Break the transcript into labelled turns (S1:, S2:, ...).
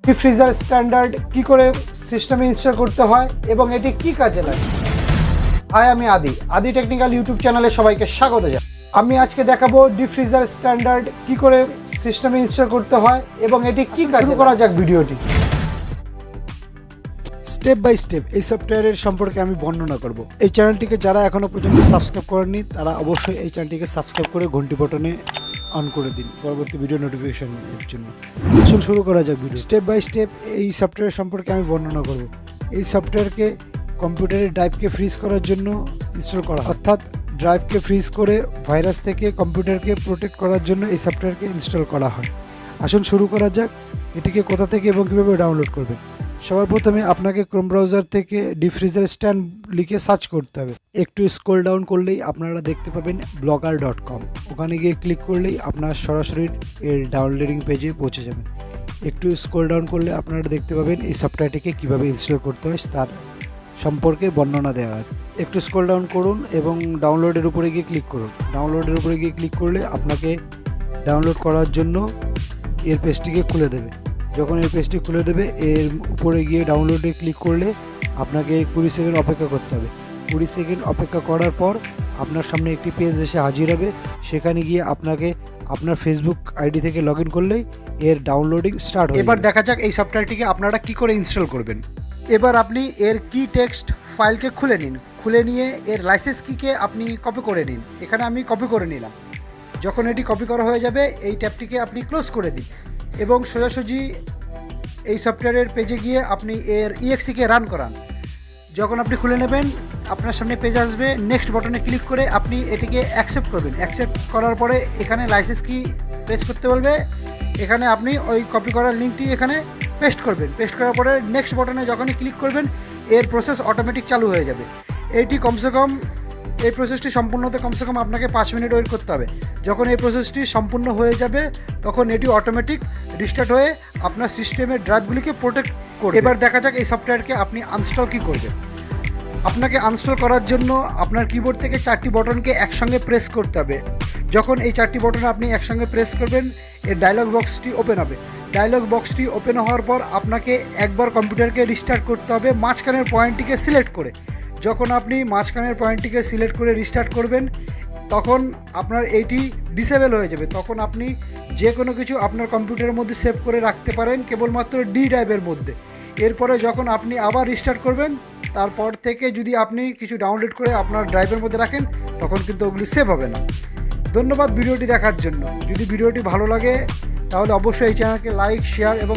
S1: Deep freezer standard কি করে সিস্টেমে ইনস্টল করতে হয় এবং এটি কি কাজে লাগে। হাই, আমি আদি টেকনিক্যাল ইউটিউব চ্যানেলে সবাইকে স্বাগত জানাই। আমি আজকে দেখাবো ডিপ ফ্রিজার স্ট্যান্ডার্ড কি করে সিস্টেমে ইনস্টল করতে হয় এবং এটি কি কাজে লাগে। শুরু করা যাক ভিডিওটি। স্টেপ বাই স্টেপ এই সফটওয়্যারের সম্পর্কে আমি বর্ণনা করব। এই চ্যানেলটিকে যারা এখনো পর্যন্ত সাবস্ক্রাইব করেননি তারা অবশ্যই এই চ্যানেলটিকে সাবস্ক্রাইব করে ঘন্টি বাটনে অন করে দিন পরবর্তী ভিডিও নোটিফিকেশনের জন্য। আসুন শুরু করা যাক ভিডিও। স্টেপ বাই স্টেপ এই সফটওয়্যার সম্পর্কে আমি বর্ণনা করব। এই সফটওয়্যারকে কম্পিউটারের ড্রাইভকে ফ্রিজ করার জন্য ইনস্টল করা, অর্থাৎ ড্রাইভকে ফ্রিজ করে ভাইরাস থেকে কম্পিউটারকে প্রোটেক্ট করার জন্য এই সফটওয়্যারকে ইনস্টল করা হয়। আসুন শুরু করা যাক। এটিকে কোথা থেকে এবং কীভাবে ডাউনলোড করবেন। সবার প্রথমে আপনাকে ক্রোম ব্রাউজার থেকে ডিপ ফ্রিজার স্ট্যান্ড লিখে সার্চ করতে হবে। একটু স্ক্রল ডাউন করলেই আপনারা দেখতে পাবেন blogger.com। ওখানে গিয়ে ক্লিক করলেই আপনার সরাসরি এর ডাউনলোডিং পেজে পৌঁছে যাবেন। একটু স্ক্রল ডাউন করলে আপনারা দেখতে পাবেন এই সফটওয়্যারটিকে কীভাবে ইনস্টল করতে হয় তার সম্পর্কে বর্ণনা দেওয়া হয়। একটু স্ক্রল ডাউন করুন এবং ডাউনলোডের উপরে গিয়ে ক্লিক করুন। ডাউনলোডের উপরে গিয়ে ক্লিক করলে আপনাকে ডাউনলোড করার জন্য এর পেজটিকে খুলে দেবে। যখন এই পেজটি খুলে দেবে এর উপরে গিয়ে ডাউনলোডে ক্লিক করলে আপনাকে 20 সেকেন্ড অপেক্ষা করতে হবে। 20 সেকেন্ড অপেক্ষা করার পর আপনার সামনে একটি পেজ এসে হাজির হবে। সেখানে গিয়ে আপনাকে আপনার ফেসবুক আইডি থেকে লগ ইন করলেই এর ডাউনলোডিং স্টার্ট হবে। এবার দেখা যাক এই সফটওয়্যারটিকে আপনারা কি করে ইনস্টল করবেন। এবার আপনি এর কি টেক্সট ফাইলকে খুলে নিন। খুলে নিয়ে এর লাইসেন্স কিকে আপনি কপি করে নিন। এখানে আমি কপি করে নিলাম। যখন এটি কপি করা হয়ে যাবে এই ট্যাবটিকে আপনি ক্লোজ করে দিন এবং সোজাসুজি এই সফটওয়্যারের পেজে গিয়ে আপনি এর ইএক্সিকে রান করান। যখন আপনি খুলে নেবেন আপনার সামনে পেজ আসবে। নেক্সট বাটনে ক্লিক করে আপনি এটিকে অ্যাকসেপ্ট করবেন। অ্যাকসেপ্ট করার পরে এখানে লাইসেন্স কি প্রেস করতে বলবে। এখানে আপনি ওই কপি করার লিঙ্কটি এখানে পেস্ট করবেন। পেস্ট করার পরে নেক্সট বাটনে যখনই ক্লিক করবেন এর প্রসেস অটোমেটিক চালু হয়ে যাবে। এই প্রসেসটি সম্পূর্ণ হতে কমসে কম আপনাকে 5 মিনিট ওয়েট করতে হবে। যখন এই প্রসেসটি সম্পূর্ণ হয়ে যাবে তখন এটি অটোমেটিক রিস্টার্ট হয়ে আপনার সিস্টেমের ড্রাইভগুলিকে প্রোটেক্ট করবে। এবার দেখা যাক এই সফটওয়্যারকে আপনি আনস্টল কী করবেন। আপনাকে আনস্টল করার জন্য আপনার কিবোর্ড থেকে 4টি বাটনকে একসঙ্গে প্রেস করতে হবে। যখন এই 4টি বাটন আপনি একসঙ্গে প্রেস করবেন এর ডায়লগ বক্সটি ওপেন হবে। ডায়লগ বক্সটি ওপেন হওয়ার পর আপনাকে একবার কম্পিউটারকে রিস্টার্ট করতে হবে মাঝখানের পয়েন্টটিকে সিলেক্ট করে। যখন আপনি মাঝখানের পয়েন্টটিকে সিলেক্ট করে রিস্টার্ট করবেন তখন আপনার এইটি ডিসেবল হয়ে যাবে। তখন আপনি যে কোনো কিছু আপনার কম্পিউটারের মধ্যে সেভ করে রাখতে পারেন কেবলমাত্র ডি ড্রাইভের মধ্যে। এরপরে যখন আপনি আবার রিস্টার্ট করবেন তারপর থেকে যদি আপনি কিছু ডাউনলোড করে আপনার ড্রাইভের মধ্যে রাখেন তখন কিন্তু ওগুলি সেভ হবে না। ধন্যবাদ ভিডিওটি দেখার জন্য। যদি ভিডিওটি ভালো লাগে তাহলে অবশ্যই এই চ্যানেলকে লাইক, শেয়ার এবং